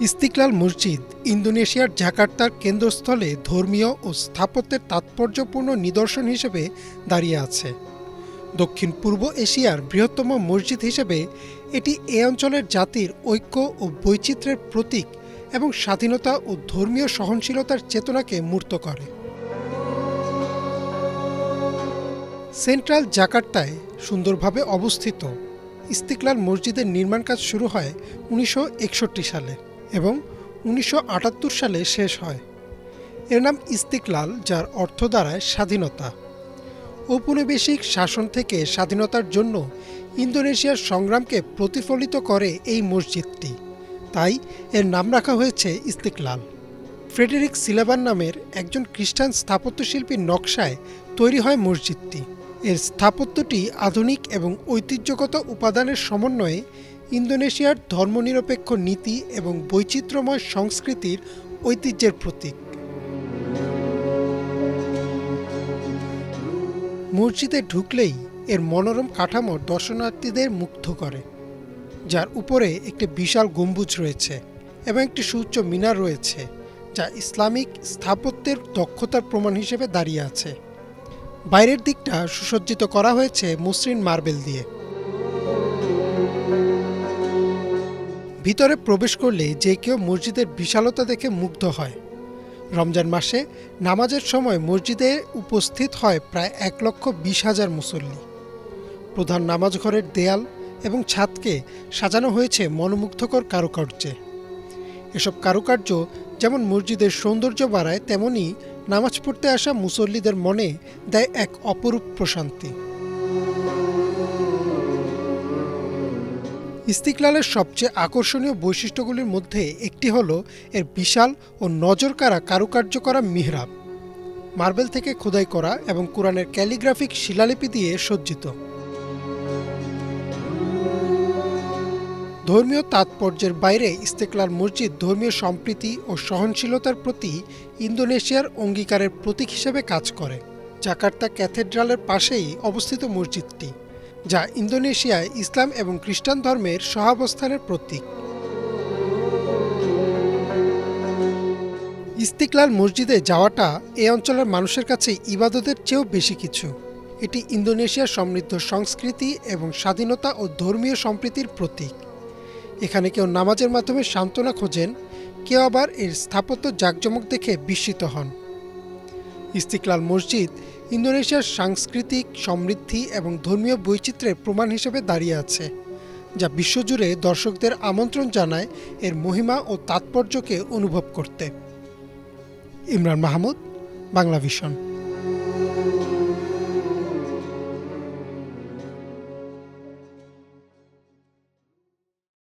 ইস্তিক্লাল মসজিদ ইন্দোনেশিয়ার জাকার্তার কেন্দ্রস্থলে ধর্মীয় ও স্থাপত্যের তাৎপর্যপূর্ণ নিদর্শন হিসেবে দাঁড়িয়ে আছে। দক্ষিণ পূর্ব এশিয়ার বৃহত্তম মসজিদ হিসেবে এটি এ অঞ্চলের জাতির ঐক্য ও বৈচিত্র্যের প্রতীক এবং স্বাধীনতা ও ধর্মীয় সহনশীলতার চেতনাকে মূর্ত করে। সেন্ট্রাল জাকার্তায় সুন্দরভাবে অবস্থিত ইস্তিক্লাল মসজিদের নির্মাণ কাজ শুরু হয় 1961 সালে এবং 1978 সালে শেষ হয়। এর নাম ইস্তিক্লাল, যার অর্থ দাঁড়ায় স্বাধীনতা। ঔপনিবেশিক শাসন থেকে স্বাধীনতার জন্য ইন্দোনেশিয়ার সংগ্রামকে প্রতিফলিত করে এই মসজিদটি, তাই এর নাম রাখা হয়েছে ইস্তিক্লাল। ফ্রেডেরিক সিলাবান নামের একজন খ্রিস্টান স্থাপত্যশিল্পীর নকশায় তৈরি হয় মসজিদটি। এর স্থাপত্যটি আধুনিক এবং ঐতিহ্যগত উপাদানের সমন্বয়ে ইন্দোনেশিয়ার ধর্মনিরপেক্ষ নীতি এবং বৈচিত্র্যময় সংস্কৃতির ঐতিহ্যের প্রতীক। মসজিদে ঢুকলেই এর মনোরম কাঠামো দর্শনার্থীদের মুগ্ধ করে, যার উপরে একটি বিশাল গম্বুজ রয়েছে এবং একটি সুউচ্চ মিনার রয়েছে, যা ইসলামিক স্থাপত্যের দক্ষতার প্রমাণ হিসেবে দাঁড়িয়ে আছে। বাইরের দিকটা সুসজ্জিত করা হয়েছে মসৃণ মার্বেল দিয়ে। ভিতরে প্রবেশ করলে যে কেউ মসজিদের বিশালতা দেখে মুগ্ধ হয়। রমজান মাসে নামাজের সময় মসজিদে উপস্থিত হয় প্রায় 1,20,000 মুসল্লি। প্রধান নামাজ ঘরের দেয়াল এবং ছাদকে সাজানো হয়েছে মনোমুগ্ধকর কারুকার্যে। এসব কারুকার্য যেমন মসজিদের সৌন্দর্য বাড়ায়, তেমনি নামাজ পড়তে আসা মুসল্লিদের মনে দেয় এক অপরূপ প্রশান্তি। ইস্তিক্লালের সবচেয়ে আকর্ষণীয় বৈশিষ্ট্যগুলির মধ্যে একটি হল এর বিশাল ও নজরকাড়া কারুকার্য করা মিহরাব, মার্বেল থেকে খোদাই করা এবং কোরআনের ক্যালিগ্রাফিক শিলালিপি দিয়ে সজ্জিত। ধর্মীয় তাৎপর্যের বাইরে ইস্তিক্লাল মসজিদ ধর্মীয় সম্প্রীতি ও সহনশীলতার প্রতি ইন্দোনেশিয়ার অঙ্গীকারের প্রতীক হিসেবে কাজ করে। জাকার্তা ক্যাথেড্রালের পাশেই অবস্থিত মসজিদটি, যা ইন্দোনেশিয়ায় ইসলাম এবং খ্রিস্টান ধর্মের সহাবস্থানের প্রতীক। ইস্তিক্লাল মসজিদে যাওয়াটা এ অঞ্চলের মানুষের কাছে ইবাদতের চেয়েও বেশি কিছু। এটি ইন্দোনেশিয়ার সমৃদ্ধ সংস্কৃতি এবং স্বাধীনতা ও ধর্মীয় সম্প্রীতির প্রতীক। এখানে কেউ নামাজের মাধ্যমে সান্ত্বনা খোঁজেন, কেউ আবার এর স্থাপত্য জাঁকজমক দেখে বিস্মিত হন। ইস্তিক্লাল মসজিদ ইন্দোনেশিয়ার সাংস্কৃতিক সমৃদ্ধি এবং ধর্মীয় বৈচিত্র্যের প্রমাণ হিসেবে দাঁড়িয়ে আছে, যা বিশ্বজুড়ে দর্শকদের আমন্ত্রণ জানায় এর মহিমা ও তাৎপর্যকে অনুভব করতে। ইমরান মাহমুদ, বাংলা ভিশন।